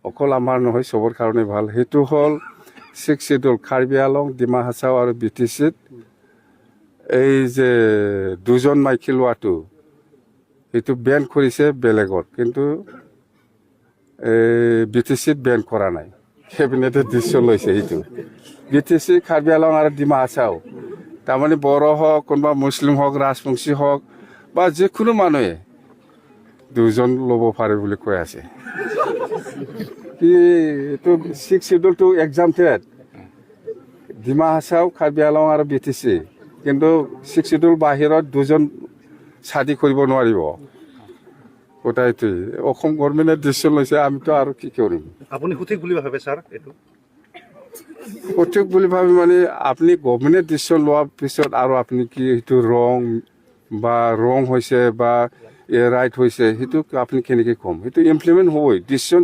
অকল আমাৰ নহয় চবৰ কাৰণে ভাল সেইটো হ'ল 6 শিডিউল কাৰ্বি আলং ডিমা হাছাও আৰু BTCত এই যে দুজন মাইকী লোৱাটো সেইটো বেন কৰিছে বেলেগত কিন্তু BTCত বেন কৰা নাই কেবিনেটে ডিচিশ্যন লৈছে সেইটো BTC কাৰ্বি আলং আৰু ডিমা হাছাও তাৰমানে বড়ো হওক কোনোবা মুছলিম হওক ৰাজবংশী হওক বা যিকোনো মানুহে দুজন ল'ব পাৰে বুলি কৈ আছে কি এইটো 6 শিডিউলটো এক্সামটেড ডিমা হাছাও কাৰ্বি আলং আৰু BTC কিন্তু 6 শিডিউল বাহিৰত দুজন চাদি কৰিব নোৱাৰিব গোটাইটোৱে অসম গভৰ্ণমেণ্টে ডিচিশ্যন লৈছে আমিতো আৰু কি কৰিম আপুনি সঠিক বুলি ভাবে ছাৰ এইটো সঠিক বুলি ভাবি মানে আপুনি গভৰ্ণমেণ্টে ডিচিশ্যন লোৱাৰ পিছত আৰু আপুনি কি সেইটো ৰং হৈছে বা ৰাইট হৈছে সেইটো আপুনি কেনেকৈ ক'ম সেইটো ইমপ্লিমেণ্ট হ'বই ডিচিশ্যন